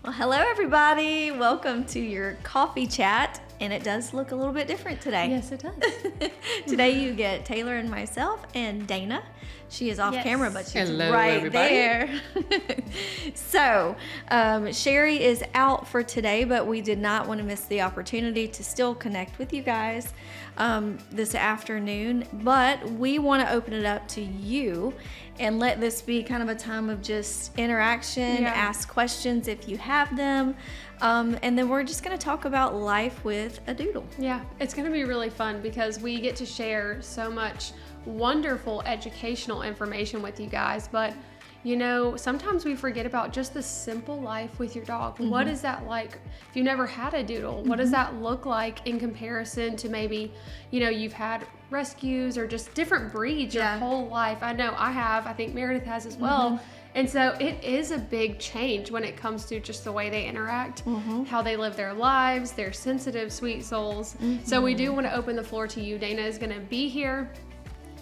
Well, hello everybody. Welcome to your coffee chat. And it does look a little bit different today. Yes, it does. Today you get Taylor and myself and Dana. She is off camera, but she's Hello, right everybody. there. So, Sherry is out for today, but we did not want to miss the opportunity to still connect with you guys this afternoon. But we want to open it up to you and let this be kind of a time of just interaction, ask questions if you have them. And then we're just going to talk about life with a doodle. Yeah, it's going to be really fun because we get to share so much wonderful educational information with you guys. But, you know, sometimes we forget about just the simple life with your dog. Mm-hmm. What is that like? If you've never had a doodle, what does that look like in comparison to maybe, you know, you've had rescues or just different breeds your whole life? I know I have. I think Meredith has as well. Mm-hmm. And so it is a big change when it comes to just the way they interact, how they live their lives. They're sensitive, sweet souls. So we do want to open the floor to you. Dana is going to be here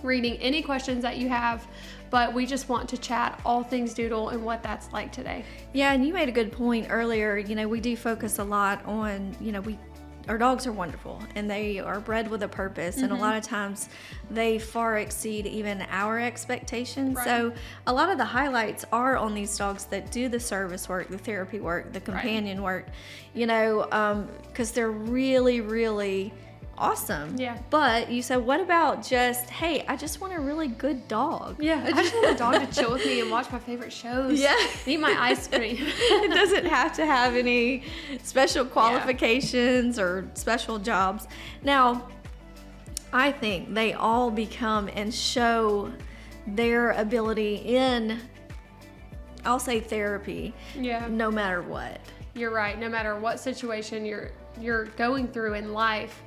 reading any questions that you have, but we just want to chat all things doodle and what that's like today. Yeah, and you made a good point earlier. You know, we do focus a lot on, you know, our dogs are wonderful and they are bred with a purpose, and a lot of times they far exceed even our expectations. Right. So a lot of the highlights are on these dogs that do the service work, the therapy work, the companion work, you know, because they're really, really awesome. Yeah. But you said, what about just, hey, I just want a really good dog. Yeah. I just want a dog to chill with me and watch my favorite shows. Yeah. Eat my ice cream. It doesn't have to have any special qualifications or special jobs. Now, I think they all become and show their ability in, I'll say, therapy. Yeah. No matter what. You're right. No matter what situation you're going through in life,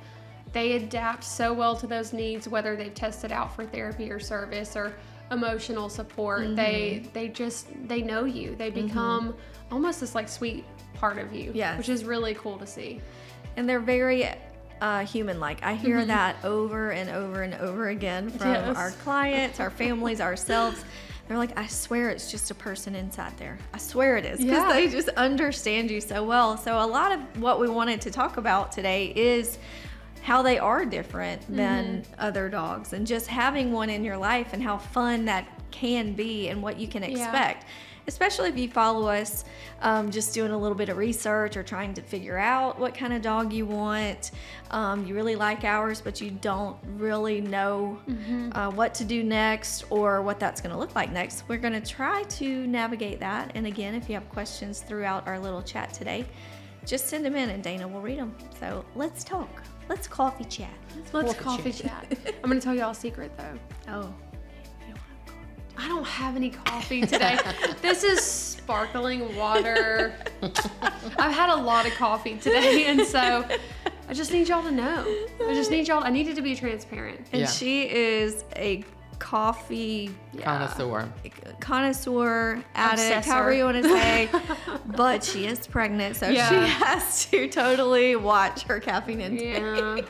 they adapt so well to those needs, whether they've tested out for therapy or service or emotional support. They know you. They become almost this like sweet part of you, which is really cool to see. And they're very human-like. I hear that over and over and over again from our clients, our families, ourselves. They're like, I swear it's just a person inside there. I swear it is, because they just understand you so well. So a lot of what we wanted to talk about today is how they are different than other dogs, and just having one in your life and how fun that can be and what you can expect. Especially if you follow us, just doing a little bit of research or trying to figure out what kind of dog you want. You really like ours, but you don't really know what to do next or what that's going to look like next. We're going to try to navigate that. And again, if you have questions throughout our little chat today, just send them in and Dana will read them. So let's talk. Let's coffee chat. Let's coffee chat. I'm going to tell y'all a secret though. Oh. I don't have any coffee today. This is sparkling water. I've had a lot of coffee today, and so I just need y'all to know. I needed to be transparent. And she is a coffee connoisseur, addict, however you want to say, but she is pregnant, so she has to totally watch her caffeine intake.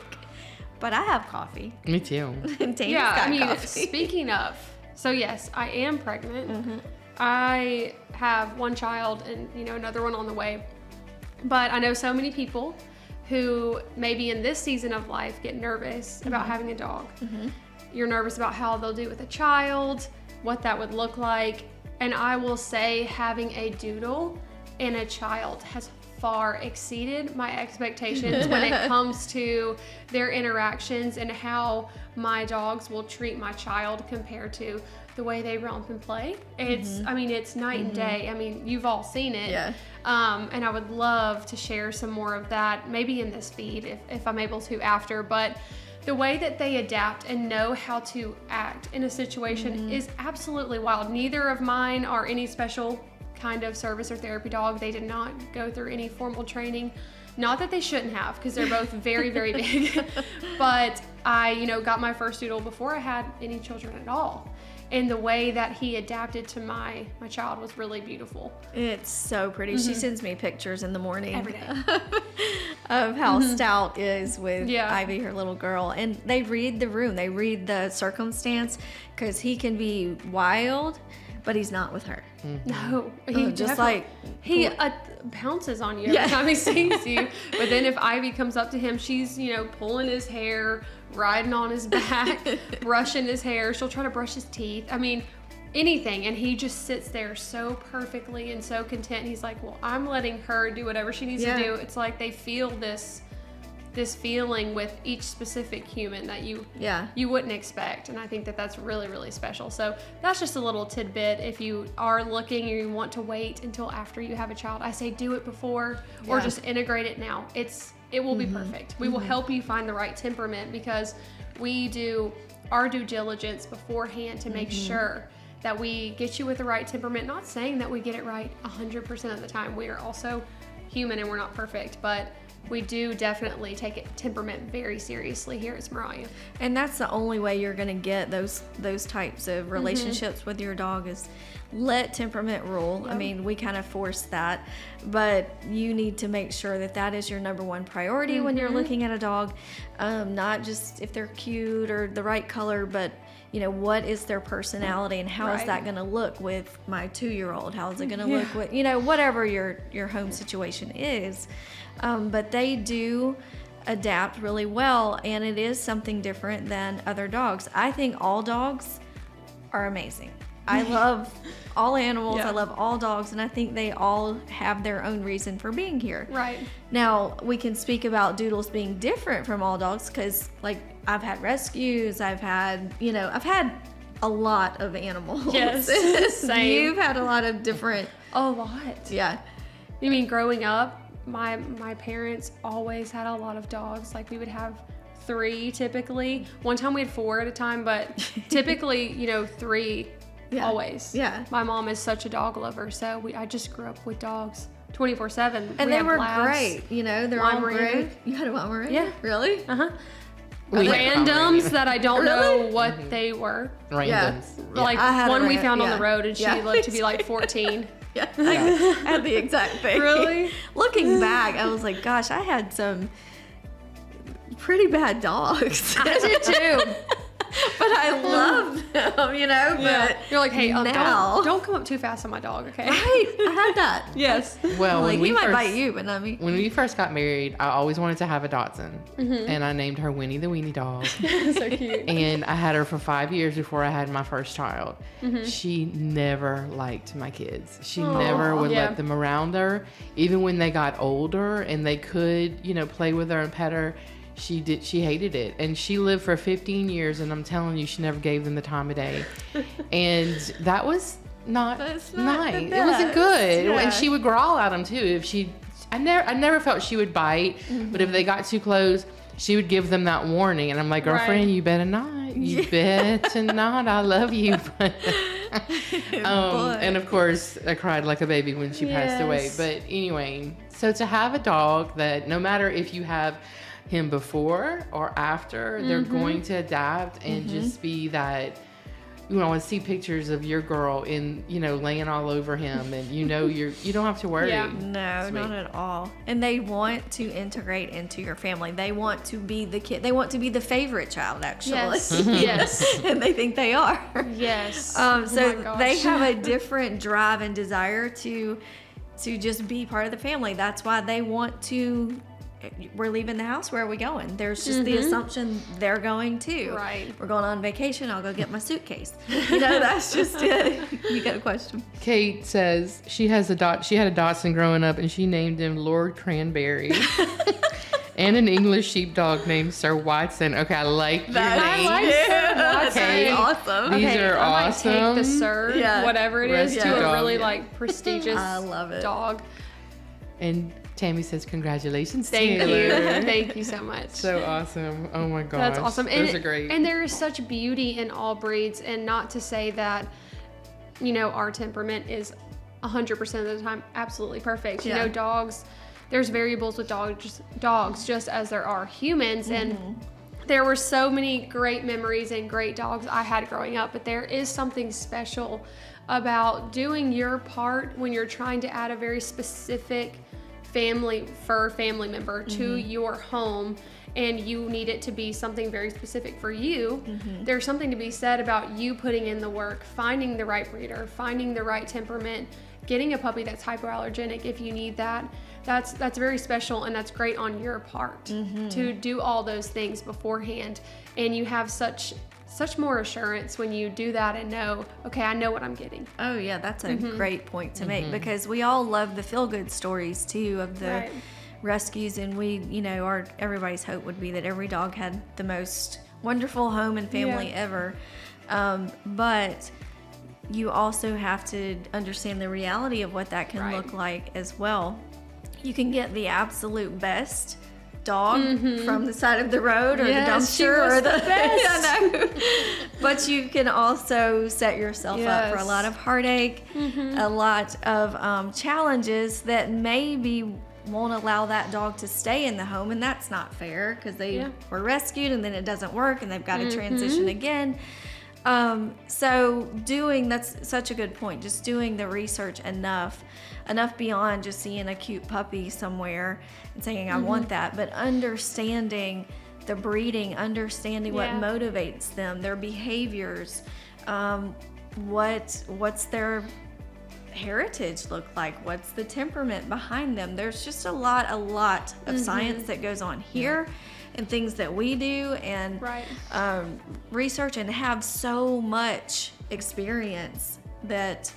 But I have coffee. Me too. And Dana's got coffee. Speaking of, so yes, I am pregnant. I have one child and, you know, another one on the way. But I know so many people who maybe in this season of life get nervous about having a dog. You're nervous about how they'll do with a child, what that would look like. And I will say having a doodle and a child has far exceeded my expectations when it comes to their interactions and how my dogs will treat my child compared to the way they romp and play. It's, I mean, it's night and day. I mean, you've all seen it. Yeah. And I would love to share some more of that, maybe in this feed if I'm able to after, but the way that they adapt and know how to act in a situation is absolutely wild. Neither of mine are any special kind of service or therapy dog. They did not go through any formal training. Not that they shouldn't have, because they're both very, very big. But I, you know, got my first doodle before I had any children at all. And the way that he adapted to my child was really beautiful. It's so pretty. She sends me pictures in the morning every day of how Stout is with Ivy, her little girl. And they read the room. They read the circumstance, because he can be wild, but he's not with her. No, he just like he pounces on you every time he sees you. But then if Ivy comes up to him, she's, pulling his hair, riding on his back, brushing his hair. She'll try to brush his teeth. I mean, anything. And he just sits there so perfectly and so content. He's like, well, I'm letting her do whatever she needs to do. It's like they feel this feeling with each specific human that you wouldn't expect. And I think that that's really, really special. So that's just a little tidbit. If you are looking or you want to wait until after you have a child, I say do it before or just integrate it now. It will be perfect. We will help you find the right temperament because we do our due diligence beforehand to make sure that we get you with the right temperament. Not saying that we get it right 100% of the time. We are also human and we're not perfect, but we do definitely take temperament very seriously here at Smeraglia. And that's the only way you're going to get those types of relationships with your dog is let temperament rule. I mean, we kind of force that, but you need to make sure that that is your number one priority when you're looking at a dog. Not just if they're cute or the right color, but what is their personality and how is that going to look with my 2-year-old? How is it going to look with, whatever your home situation is. But they do adapt really well, and it is something different than other dogs. I think all dogs are amazing. I love all animals. I love all dogs, and I think they all have their own reason for being here. Right. Now, we can speak about Doodles being different from all dogs because, like, I've had rescues. I've had a lot of animals. Yes, same. You've had a lot of different. A lot. Yeah. You mean growing up? My parents always had a lot of dogs. Like we would have 3 typically. One time we had 4 at a time, but typically, 3 always. Yeah. My mom is such a dog lover, so I just grew up with dogs 24/7. And they were great. They're all great. You had a Pomeranian? Yeah. Really? Uh-huh. Randoms that I don't know what they were. Randoms. Yeah. Like one we found on the road, and she lived to be like 14. I had the exact thing. Really? Looking back, I was like, gosh, I had some pretty bad dogs. I did too. But I loved them, but you're like, hey, now don't come up too fast on my dog, okay? Right, I had that. Yes. Well, like, he might bite you, but not me. When we first got married, I always wanted to have a Dachshund, and I named her Winnie the Weenie Dog. So cute. And I had her for 5 years before I had my first child. She never liked my kids. She never would let them around her, even when they got older and they could, play with her and pet her. She hated it, and she lived for 15 years, and I'm telling you, she never gave them the time of day. And that was not nice. It wasn't good. And she would growl at them too. I never felt she would bite, but if they got too close, she would give them that warning. And I'm like, girlfriend, you better not. You better not. I love you. And of course, I cried like a baby when she passed away. But anyway, so to have a dog that no matter if you have him before or after, they're going to adapt and just be that. I see pictures of your girl in, laying all over him, and you don't have to worry. No, not at all. And they want to integrate into your family. They want to be the kid. They want to be the favorite child, actually. Yes. Yes. And they think they are. Yes. So they have a different drive and desire to just be part of the family. That's why they want to. We're leaving the house. Where are we going? There's just the assumption they're going too. Right. We're going on vacation. I'll go get my suitcase. That's just it. You got a question? Kate says she had a Dachshund growing up, and she named him Lord Cranberry. And an English sheepdog named Sir Watson. Okay, I like your name. I like Sir Watson. Okay, awesome. These are awesome. I might take the Sir, whatever it is, to a really prestigious I love it. dog. And Tammy says, congratulations, Thank Taylor. you. Thank you so much. So awesome. Oh my gosh. That's awesome. Those are great. And there is such beauty in all breeds, and not to say that, our temperament is 100% of the time absolutely perfect. Dogs, there's variables with dogs just as there are humans. And there were so many great memories and great dogs I had growing up, but there is something special about doing your part when you're trying to add a very specific family member to your home, and you need it to be something very specific for you. There's something to be said about you putting in the work, finding the right breeder, finding the right temperament, getting a puppy that's hypoallergenic, if you need that, that's very special, and that's great on your part to do all those things beforehand. And you have such more assurance when you do that and know, okay, I know what I'm getting. Oh yeah, that's a great point to make, because we all love the feel-good stories too of the rescues, and we, everybody's hope would be that every dog had the most wonderful home and family ever. But you also have to understand the reality of what that can look like as well. You can get the absolute best dog from the side of the road or the dumpster or the best. But you can also set yourself up for a lot of heartache, a lot of challenges that maybe won't allow that dog to stay in the home, and that's not fair, because they were rescued and then it doesn't work and they've got to transition again. So that's such a good point, just doing the research enough beyond just seeing a cute puppy somewhere and saying I want that, but understanding the breeding, understanding what motivates them, their behaviors, what's their heritage look like, what's the temperament behind them. There's just a lot of science that goes on here and things that we do and research, and have so much experience that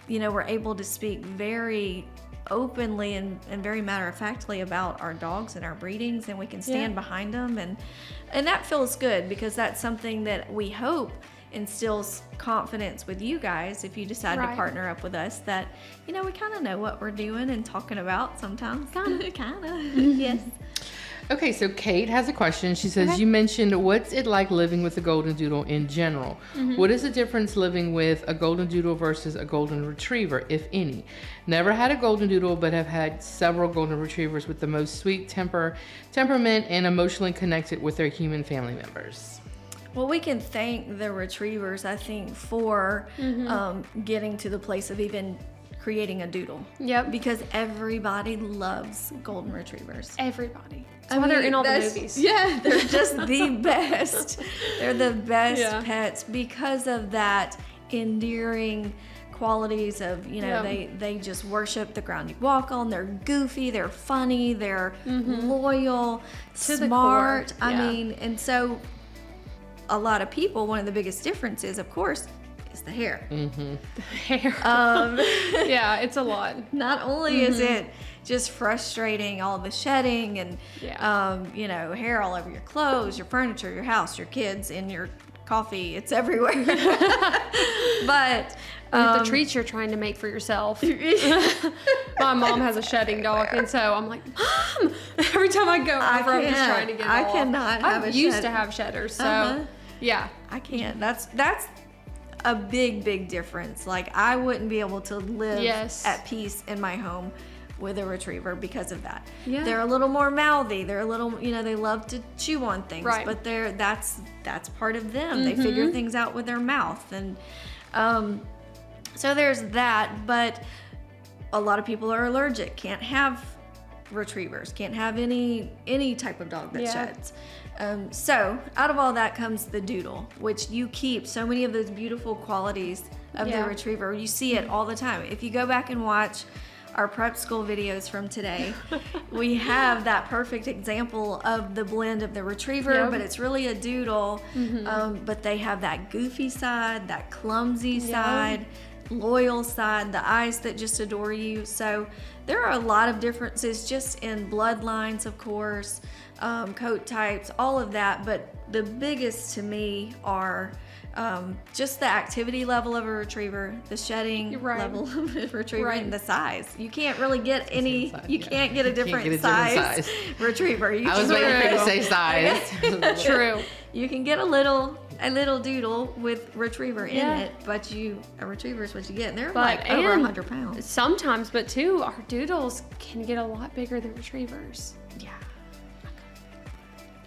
we're able to speak very openly and very matter-of-factly about our dogs and our breedings, and we can stand behind them, and that feels good, because that's something that we hope instills confidence with you guys if you decide to partner up with us, that we kind of know what we're doing and talking about sometimes. Kind of. Yes. Okay, so Kate has a question. She says, you mentioned, what's it like living with a Goldendoodle in general? What is the difference living with a Goldendoodle versus a Golden Retriever, if any? Never had a Goldendoodle, but have had several Golden Retrievers with the most sweet temperament and emotionally connected with their human family members. Well, we can thank the Retrievers, I think, for getting to the place of even creating a doodle. Yep. Because everybody loves Golden Retrievers. Everybody. That's why they're in all the movies. Yeah, they're just the best. They're the best pets because of that endearing qualities of, they just worship the ground you walk on. They're goofy, they're funny, they're loyal, smart. I mean, and so a lot of people, one of the biggest differences, of course, is the hair. The hair. Yeah, it's a lot. Not only is it just frustrating, all the shedding and hair all over your clothes, your furniture, your house, your kids, in your coffee, it's everywhere. But the treats you're trying to make for yourself. My mom has a shedding dog, and so I'm like, Mom! Every time I go over, I'm just trying to get it I off. cannot have I used to have shedders, so yeah. I can't. That's a big difference. Like, I wouldn't be able to live at peace in my home with a Retriever because of that. Yeah. They're a little more mouthy. They're a little, they love to chew on things, but that's part of them. They figure things out with their mouth, and so there's that. But a lot of people are allergic, can't have Retrievers, can't have any type of dog that sheds. So out of all that comes the Doodle, which you keep so many of those beautiful qualities of the Retriever. You see it all the time. If you go back and watch our prep school videos from today, we have that perfect example of the blend of the Retriever, but it's really a Doodle. But they have that goofy side, that clumsy side, loyal side, the eyes that just adore you. So there are a lot of differences just in bloodlines, of course, coat types, all of that. But the biggest to me are just the activity level of a Retriever, the shedding level of a Retriever, and the size. You can't really get can't get a different size Retriever. I was waiting for you to say size. True. You can get a little Doodle with Retriever in it, but a Retriever is what you get. And they're over 100 pounds. Sometimes, but too, our Doodles can get a lot bigger than Retrievers. Yeah.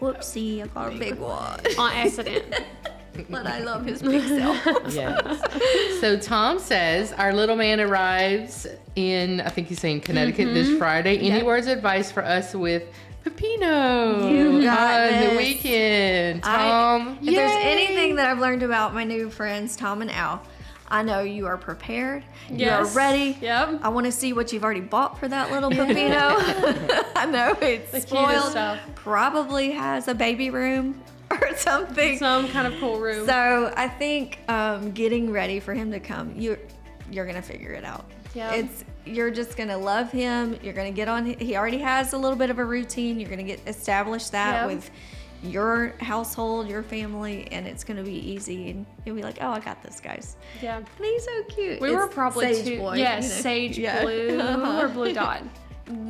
Whoopsie, I got a big one. On accident. But I love his big self. Yes. So Tom says, our little man arrives in, I think he's saying Connecticut this Friday. Any words of advice for us with Peppino You got on this. the weekend? Tom, If there's anything that I've learned about my new friends, Tom and Al, I know you are prepared. You Yes. are ready. Yep. I want to see what you've already bought for that little Pepino. I know it's The cutest spoiled. stuff. Probably has a baby room or something. Some kind of cool room. So I think getting ready for him to come, you're gonna figure it out. Yeah. You're just gonna love him. You're gonna get on. He already has a little bit of a routine. You're gonna establish that Yep. with your household, your family, and it's gonna be easy. And you'll be like, oh, I got this, guys. Yeah. And he's so cute. We were It's probably Sage two. Boy, Yes, you know. Sage Yeah. Blue or Blue Dot.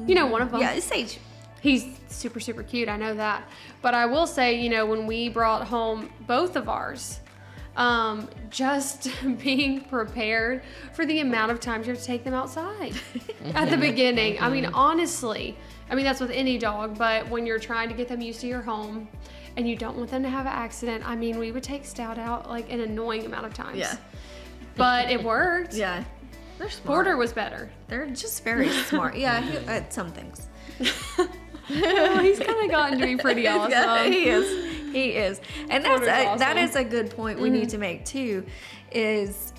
You know, one of them. Yeah, it's Sage. He's super, super cute. I know that. But I will say, you know, when we brought home both of ours, just being prepared for the amount of times you have to take them outside at the beginning. I mean, honestly, that's with any dog, but when you're trying to get them used to your home and you don't want them to have an accident, I mean, we would take Stout out like an annoying amount of times. Yeah. But it worked. Yeah. They're smart. Porter was better. They're just very smart. Yeah, at some things. Well, he's kind of gotten to be pretty awesome. Yeah, he is. He is. And Porter's that awesome. is a good point we need to make too, is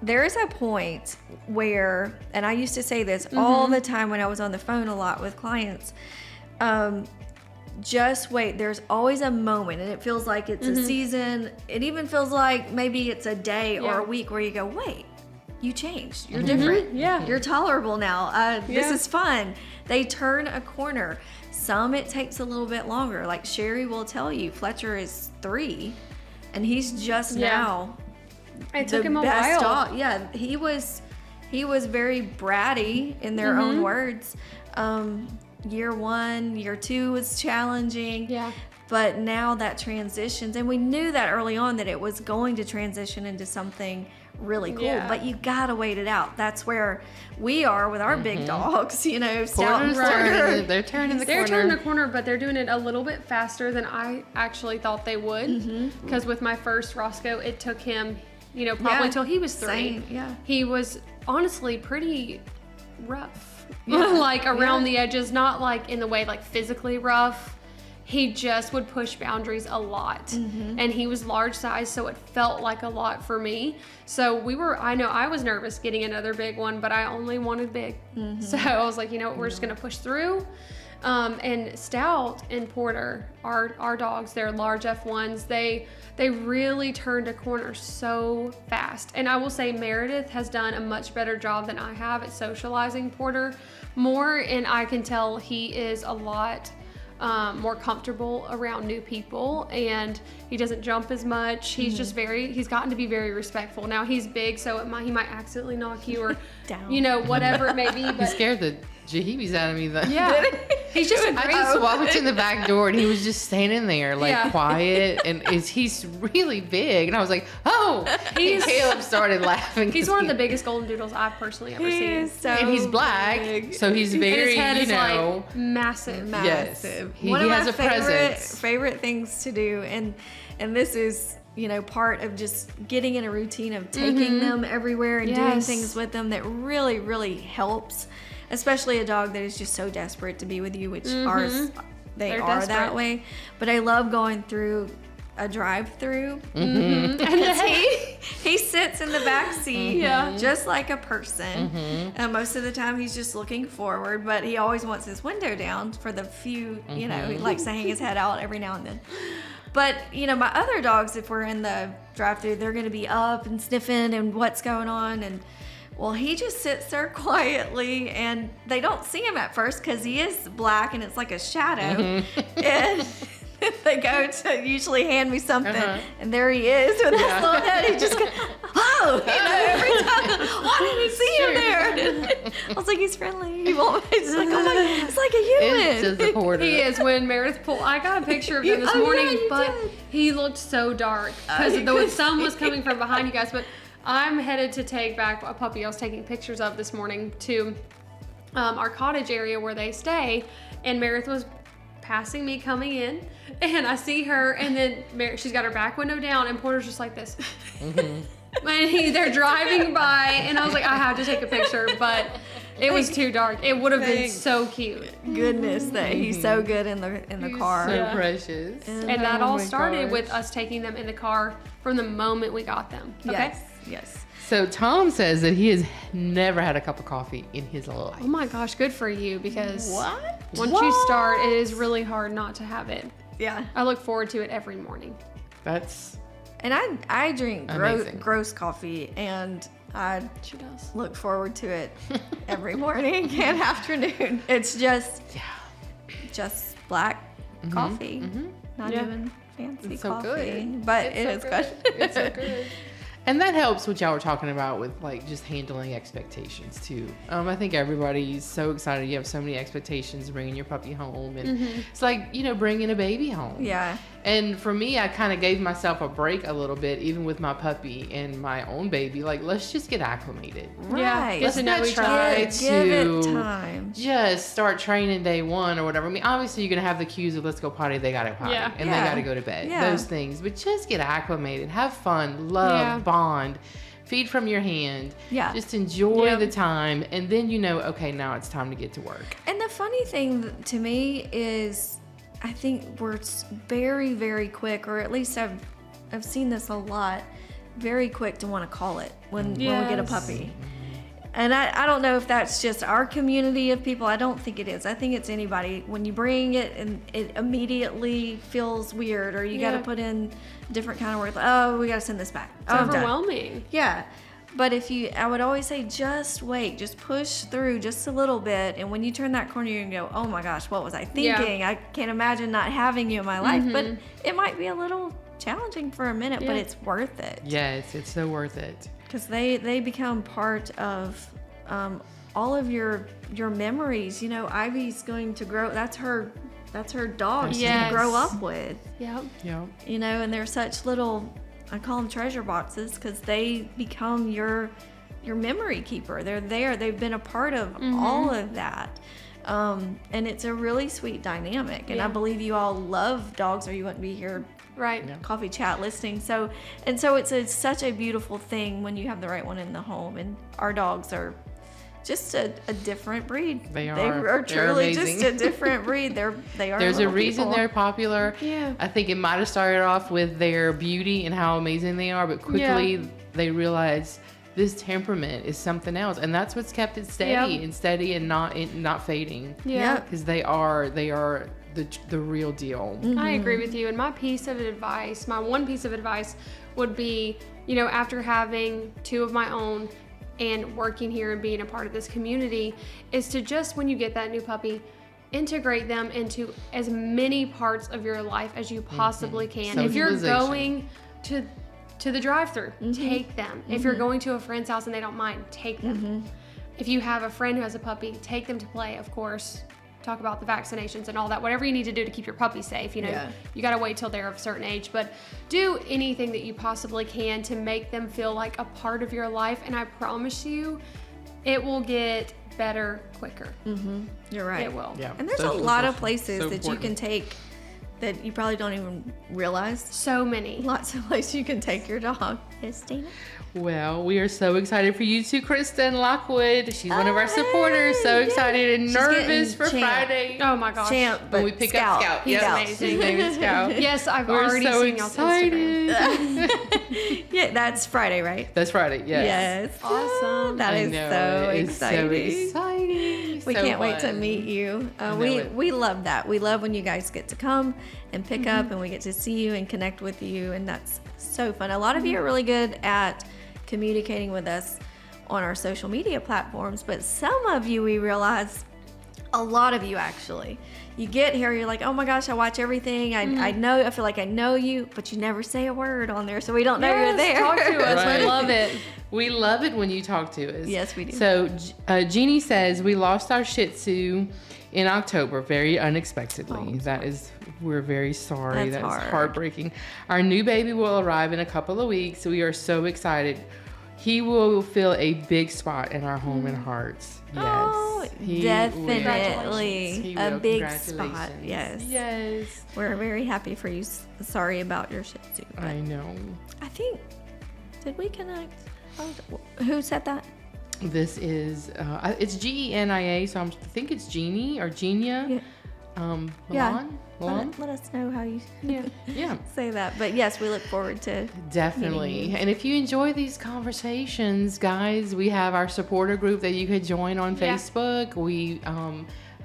there is a point where, and I used to say this all the time when I was on the phone a lot with clients, just wait. There's always a moment, and it feels like it's a season. It even feels like maybe it's a day or Yeah. a week where you go, wait, you changed. You're different. Yeah. You're tolerable now. This Yeah. is fun. They turn a corner. Some it takes a little bit longer. Like Sherry will tell you, Fletcher is 3, and he's just Yeah. now It took the him a best while. dog. Yeah, he was very bratty in their own words. Year 1, year 2 was challenging. Yeah. But now that transitions, and we knew that early on that it was going to transition into something really cool. Yeah. But you gotta wait it out. That's where we are with our big dogs. You know, Stout and Porter's Porter. they're turning the They're corner. turning the corner, but they're doing it a little bit faster than I actually thought they would. Because with my first Roscoe, it took him, you know, probably Yeah, till he was 3. same, yeah. He was honestly pretty rough, like around the edges, not like in the way like physically rough. He just would push boundaries a lot, and he was large size, so it felt like a lot for me. So I know I was nervous getting another big one, but I only wanted big. So I was like, you know what, we're just gonna push through. And Stout and Porter, our dogs, they're large F1s. They really turned a corner so fast. And I will say Meredith has done a much better job than I have at socializing Porter more, and I can tell he is a lot more comfortable around new people, and he doesn't jump as much. He's just he's gotten to be very respectful. Now he's big, so he might accidentally knock you or Down. you know, whatever it may be. He But scared the jeebies out of me. yeah, he's just a I great. just walked in the back door and he was just standing there like Yeah. quiet, and he's really big, and I was like, oh, and Caleb started laughing. He's one of the biggest Goldendoodles I've personally ever He seen. is so and he's black, big. so he's And very, his head you is know, like massive. Yes. Massive. He One of has my a presence. favorite things to do, and this is, you know, part of just getting in a routine of taking them everywhere and doing Yes. things with them that really, really helps. Especially a dog that is just so desperate to be with you, which ours, They're are desperate. that way. But I love going through a drive-through. And He sits in the back seat, Yeah. just like a person. Most of the time, he's just looking forward, but he always wants his window down for the few, you know, he likes to hang his head out every now and then. But, you know, my other dogs, if we're in the drive-through, they're going to be up and sniffing and what's going on. And, well, he just sits there quietly, and they don't see him at first because he is black and it's like a shadow. And they go to usually hand me something, and there he is with his little head. He just goes, oh, you know, every time. Why didn't he see him there? I was like, he's friendly. He won't. It's like, oh my, it's like a it's human. just a Porter. he is. When Meredith pulled, I got a picture of him this Oh, yeah, morning, you but did. he looked so dark because you the could sun was see. coming from behind you guys. But I'm headed to take back a puppy I was taking pictures of this morning to our cottage area where they stay, and Meredith was passing me coming in, and I see her, and then she's got her back window down, and Porter's just like this. And they're driving by, and I was like, I have to take a picture, but it was too dark. It would have been Thanks. so cute. Goodness, that he's so good in the He's car. so Yeah. precious. And that Oh all my started gosh. with us taking them in the car from the moment we got them. Okay. Yes. So Tom says that he has never had a cup of coffee in his life. Oh my gosh, good for you, because What? once you start, it is really hard not to have it. Yeah. I look forward to it every morning. That's And I drink amazing. gross coffee, and I She does. look forward to it every morning and afternoon. It's just black coffee, not even fancy It's so coffee, good. but It's it is so good. It's so good. And that helps what y'all were talking about with like just handling expectations too. I think everybody's so excited. You have so many expectations bringing your puppy home, and it's like, you know, bringing a baby home. Yeah. And for me, I kind of gave myself a break a little bit, even with my puppy and my own baby. Like, let's just get acclimated. Right. Get to know each other. Try Give it to time. just start training day one or whatever. I mean, obviously you're gonna have the cues of let's go potty, they gotta potty, Yeah. and they gotta go to bed. Yeah. Those things, but just get acclimated, have fun, love, Yeah. bond, feed from your hand. Yeah. Just enjoy Yeah. the time, and then you know, okay, now it's time to get to work. And the funny thing to me is, I think we're very, very quick, or at least I've seen this a lot, very quick to want to call it when we get a Yes. puppy. And I don't know if that's just our community of people. I don't think it is. I think it's anybody. When you bring it and it immediately feels weird, or you got to Yeah. put in different kind of words. Like, oh, we got to send this back. It's Oh, I'm done. overwhelming. Yeah. But I would always say, just wait, just push through just a little bit. And when you turn that corner, you can go, oh my gosh, what was I thinking? I can't imagine not having you in my life. But it might be a little challenging for a minute, but Yeah. it's worth it. Yes, it's so worth it. Because they become part of all of your memories. You know, Ivy's going to grow, that's her dog she's Yes. going to grow up with. Yep. Yeah. You know, and they're such little, I call them treasure boxes, because they become your memory keeper. They're there. They've been a part of all of that. And it's a really sweet dynamic. And I Yeah. believe you all love dogs, or you wouldn't be here Right. Yeah. coffee chat listening. So it's such a beautiful thing when you have the right one in the home. And our dogs are just a different breed. They are. They are They're truly just amazing. a different breed. They are. There's a little reason people. they're popular. Yeah. I think it might have started off with their beauty and how amazing they are, but quickly they realized this temperament is something else, and that's what's kept it steady and not fading. Yeah. Because they are the real deal. I agree with you. And my one piece of advice would be, you know, after having two of my own and working here and being a part of this community, is to just, when you get that new puppy, integrate them into as many parts of your life as you possibly can. If you're Socialization. going to the drive-thru, take them. If you're going to a friend's house and they don't mind, take them. If you have a friend who has a puppy, take them to play, of course. Talk about the vaccinations and all that. Whatever you need to do to keep your puppy safe. You know, you got to wait till they're of a certain age, but do anything that you possibly can to make them feel like a part of your life. And I promise you, it will get better quicker. You're right. It will. Yeah. And there's a lot of places that you can take that you probably don't even realize. So many. Lots of places you can take your dog. Yes, Dana? Well, we are so excited for you too, Kristen Lockwood. She's one of our supporters. So Yay. excited and She's nervous getting for Champ. Oh Friday. my gosh. Champ, but When we pick up Scout. He's Yep. amazing. His name is Scout. Yes, I've We're already so seen y'all's Instagram. excited. Yeah, that's Friday, right? That's Friday. Yes. Yes. Awesome. That I is know, so it is exciting. So exciting. We So can't wait to fun. meet you. know We it. we love that. We love when you guys get to come and pick up, and we get to see you and connect with you, and that's so fun. A lot of you are really good at communicating with us on our social media platforms, but some of you, we realize, a lot of you actually, you get here, you're like, oh my gosh, I watch everything. I know, I feel like I know you, but you never say a word on there, so we don't know you're there. Talk to us. Right. We love it. We love it when you talk to us. Yes, we do. So, Jeannie says we lost our Shih Tzu in October, very unexpectedly. We're very sorry. That's hard. Heartbreaking. Our new baby will arrive in a couple of weeks. We are so excited. He will fill a big spot in our home and hearts. Yes. Oh, He definitely He a will. big spot. Congratulations. Yes. Yes. We're very happy for you. Sorry about your Shih Tzu. But I know. I think, did we connect? Who said that? This is, it's Genia, so I think it's Jeannie or Genia. Yeah. Milan? Let us know how you Yeah. say that. But yes, we look forward to Definitely. And if you enjoy these conversations, guys, we have our supporter group that you could join on Facebook. We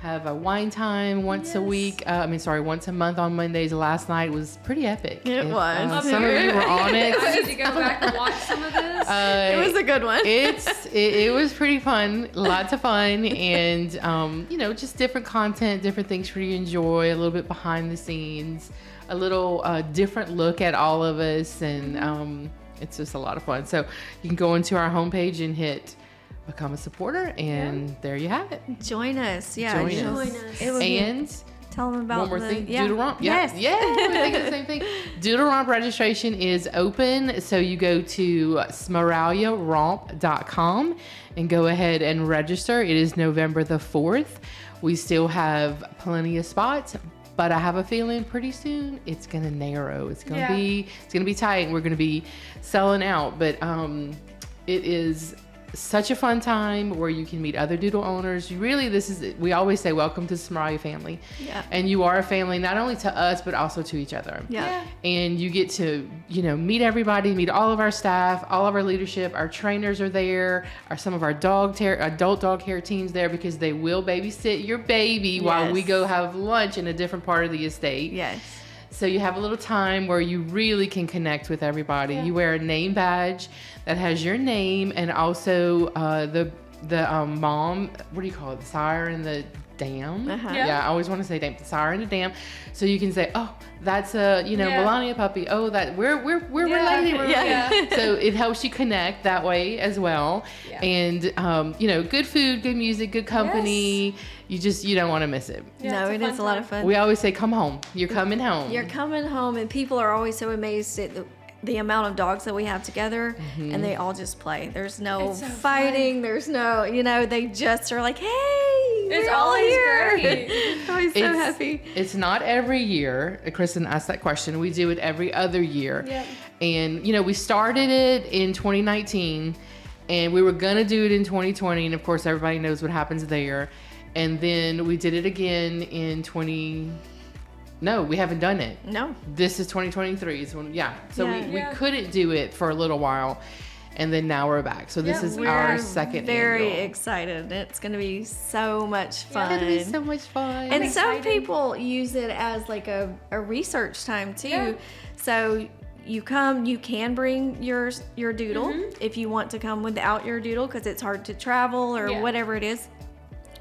have a wine time once a week. Once a month on Mondays. Last night was pretty epic. It was. Some of you were on it. I need to go back and watch some of this. it was a good one. It was pretty fun, lots of fun, and just different content, different things for you to enjoy, a little bit behind the scenes, a little different look at all of us, and it's just a lot of fun. So you can go into our homepage and hit become a supporter, and there you have it. Join us. Yeah. Join us. It would And tell them about one more thing, Yeah. Doodle Romp. Yes. Yeah, we're thinking the same thing. Doodle Romp registration is open, so you go to smeraglia.romp.com and go ahead and register. It is November the 4th. We still have plenty of spots, but I have a feeling pretty soon it's gonna narrow. It's gonna be tight, and we're gonna be selling out. But it is such a fun time where you can meet other doodle owners. We always say welcome to Smeraglia family. Yeah. And you are a family not only to us but also to each other. Yeah. And you get to, meet everybody, meet all of our staff, all of our leadership. Our trainers are there. Some of our adult dog care teams there, because they will babysit your baby while we go have lunch in a different part of the estate. Yes. So you have a little time where you really can connect with everybody. You wear a name badge that has your name, and also the mom, what do you call it? The sire and the dam. Yeah, I always want to say dam. The sire and the dam. So you can say, oh, that's a Melania puppy. Oh, that we're related. So it helps you connect that way as well. Yeah. And good food, good music, good company. Yes. You don't want to miss it. Yeah, no, it is a lot of fun. We always say, come home. You're coming home. You're coming home, and people are always so amazed at the amount of dogs that we have together, and they all just play. There's no fighting. Fun. There's no, they just are like, hey, it's we're all here. Great. Always so happy. It's not every year. Kristen asked that question. We do it every other year. Yep. And, we started it in 2019, and we were going to do it in 2020. And, of course, everybody knows what happens there. And then we did it again in No, we haven't done it. No. This is 2023. So we couldn't do it for a little while. And then now we're back. So this is our second very annual. Excited. It's going to be so much fun. It's going to be so much fun. And some people use it as like a research time too. Yeah. So you can bring your doodle if you want to come without your doodle, because it's hard to travel or whatever it is.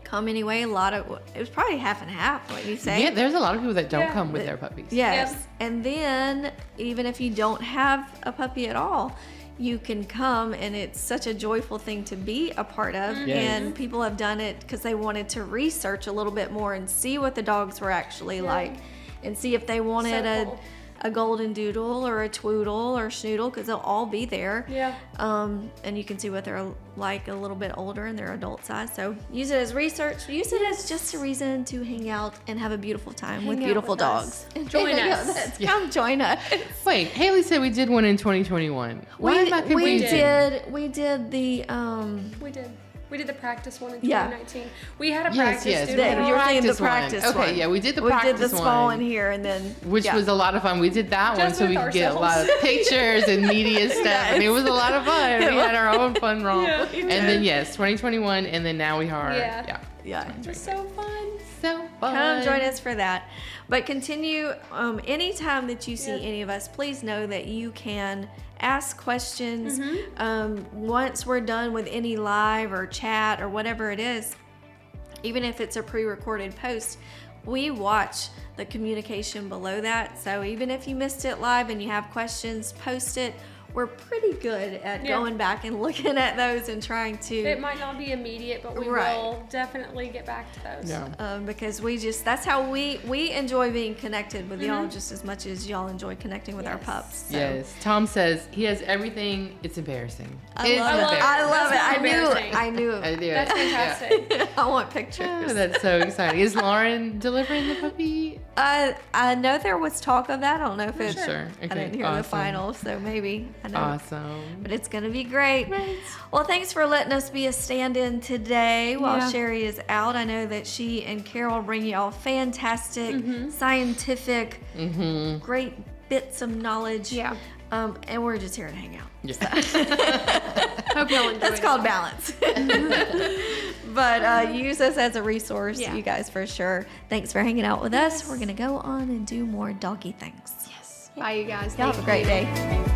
Come anyway. It was probably half and half, what you say. Yeah, there's a lot of people that don't come with their puppies. Yes. Yep. And then even if you don't have a puppy at all, you can come, and it's such a joyful thing to be a part of. And people have done it because they wanted to research a little bit more and see what the dogs were actually like, and see if they wanted a Goldendoodle or a Twoodle or Schnoodle, because they'll all be there. Yeah. And you can see what they're like a little bit older and their adult size. So use it as research. Use it as just a reason to hang out and have a beautiful time with beautiful dogs. Join us. Come join us. Wait, Haley said we did one in 2021. Why am I confused? We did the We did the practice one in 2019. We had a practice. Yes, you're saying the practice one. Okay, yeah, we did the practice one. We did the small one here, and then which was a lot of fun. We did that one so we could get a lot of pictures and media stuff, and it was a lot of fun. We had our own fun romp. And then 2021, and then now we are. Yeah. It was so fun. So fun. Come join us for that. But continue. Anytime that you see any of us, please know that you can ask questions. Once we're done with any live or chat or whatever it is, even if it's a pre-recorded post, we watch the communication below that. So even if you missed it live and you have questions, post it. We're pretty good at going back and looking at those and trying to. It might not be immediate, but we will definitely get back to those. Yeah. Because that's how we enjoy being connected with y'all just as much as y'all enjoy connecting with our pups. So. Yes. Tom says he has everything. It's embarrassing. I love it. I knew it. I do. That's fantastic. I want pictures. Oh, that's so exciting. Is Lauren delivering the puppy? I know there was talk of that. I don't know if it's. Sure. Okay, I didn't hear the final, so maybe. I know. Awesome. But it's going to be great. Well, thanks for letting us be a stand-in today while Sherry is out. I know that she and Carol bring you all fantastic, scientific, great bits of knowledge. Yeah. And we're just here to hang out. Yeah. Hope y'all enjoy That's it. called balance. But use us as a resource, Yeah. you guys, for sure. Thanks for hanging out with us. We're going to go on and do more doggy things. Yes. Bye, you guys. Y'all have a great day.